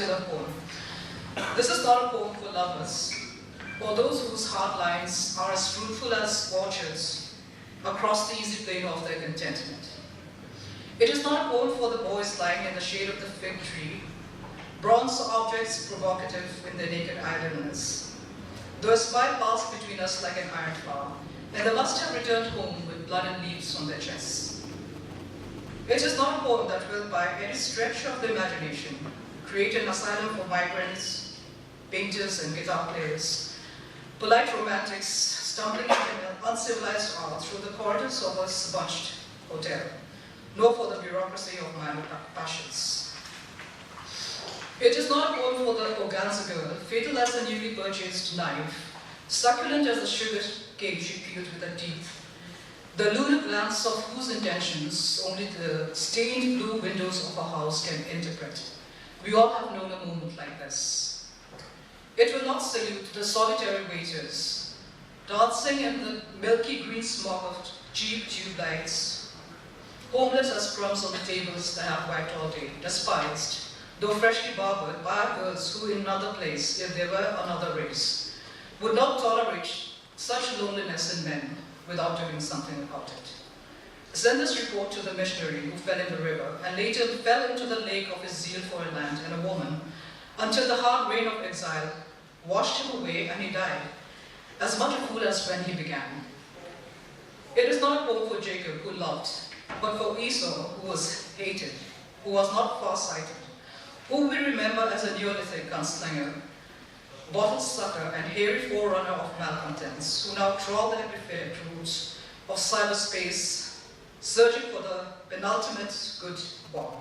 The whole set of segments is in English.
Antilla poem. This is not a poem for lovers, or those whose hard lines are as fruitful as orchards across the easy plain of their contentment. It is not a poem for the boys lying in the shade of the fig tree, bronze objects provocative in their naked idleness. Though a smile passed between us like an iron flower, and they must have returned home with blood and leaves on their chests. It is not a poem that will, by any stretch of the imagination, create an asylum for migrants, painters and guitar players, polite romantics stumbling in an uncivilized art through the corridors of a smudged hotel, nor for the bureaucracy of minor passions. It is not a poem for the organza girl, fatal as a newly purchased knife, succulent as the sugar cane she peeled with her teeth, the lunar glance of whose intentions only the stained blue windows of a house can interpret. We all have known a moment like this. It will not salute the solitary waiters, dancing in the milky green smog of cheap tube lights, homeless as crumbs on the tables that have wiped all day, despised, though freshly barbered, by girls who in another place, if they were another race, would not tolerate such loneliness in men without doing something about it. Send this report to the missionary who fell in the river and later fell into the lake of his zeal for a land and a woman until the hard rain of exile washed him away and he died, as much a fool as when he began. It is not a poem for Jacob who loved, but for Esau who was hated, who was not far-sighted, who we remember as a Neolithic gunslinger, bottle sucker and hairy forerunner of malcontents, who now trawl the epiphytic routes of cyberspace, searching for the penultimate good bomb.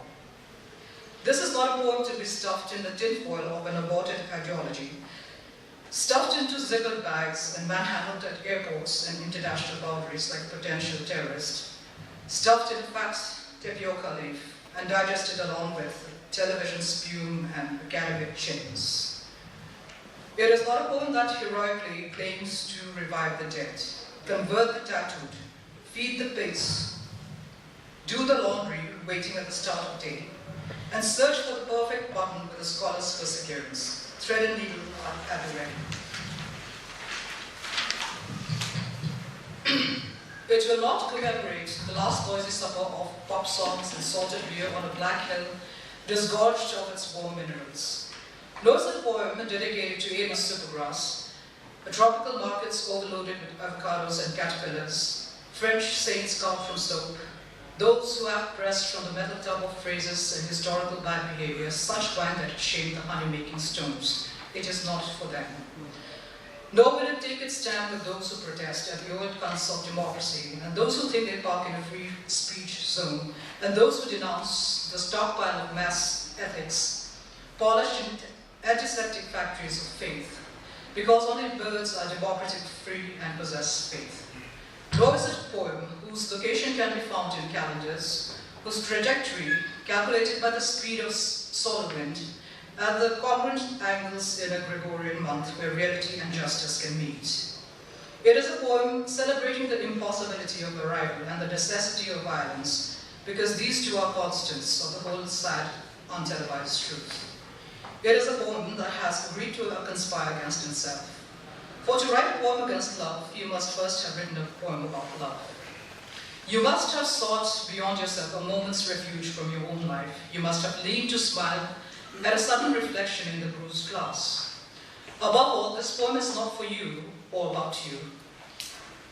This is not a poem to be stuffed in the tinfoil of an aborted ideology, stuffed into zippered bags and manhandled at airports and international boundaries like a potential terrorist, stuffed in fat tapioca leaf and digested along with television spume and academic chins. It is not a poem that heroically claims to revive the dead, convert the tattooed, feed the pigs, do the laundry waiting at the start of day, and search for the perfect button with a scholar's perseverance, thread and needle at the ready. It will not commemorate the last noisy supper of pop songs and salted beer on a black hill disgorged of its warm minerals. Nor is it a poem dedicated to Amos Supergrass, a tropical markets overloaded with avocados and caterpillars, French saints carved from soap, those who have pressed from the metal tub of phrases and historical bad behavior such wine that it shaped the honey-making stones. It is not for them. Nor will it take its stand with those who protest at the old cunts of democracy, and those who think they park in a free speech zone, and those who denounce the stockpile of mass ethics, polished in antiseptic factories of faith, because only birds are democratic, free, and possess faith. Nor is it a poem whose location can be found in calendars, whose trajectory, calculated by the speed of solar wind, at the congruent angles in a Gregorian month where reality and justice can meet. It is a poem celebrating the impossibility of arrival and the necessity of violence, because these two are constants of the whole sad, untelevised truth. It is a poem that has agreed to conspire against itself. For to write a poem against love, you must first have written a poem about love. You must have sought beyond yourself a moment's refuge from your own life. You must have leaned to smile at a sudden reflection in the bruised glass. Above all, this poem is not for you or about you.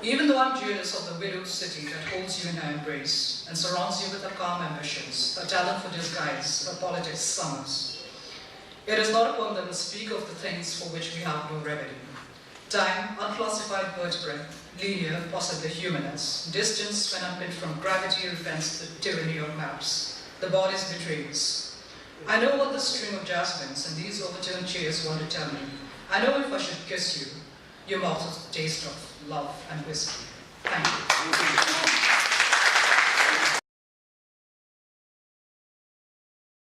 Even though I'm jealous of the widowed city that holds you in her embrace and surrounds you with her calm ambitions, a talent for disguise, a politics summers. It is not a poem that will speak of the things for which we have no remedy. Time, unclassified vertebrate, linear, possibly humanness, distance when unpinned from gravity repents the tyranny of maps, the body's betrayals. I know what the string of jasmines and these overturned chairs want to tell me. I know if I should kiss you, your mouth will taste of love and whiskey. Thank you.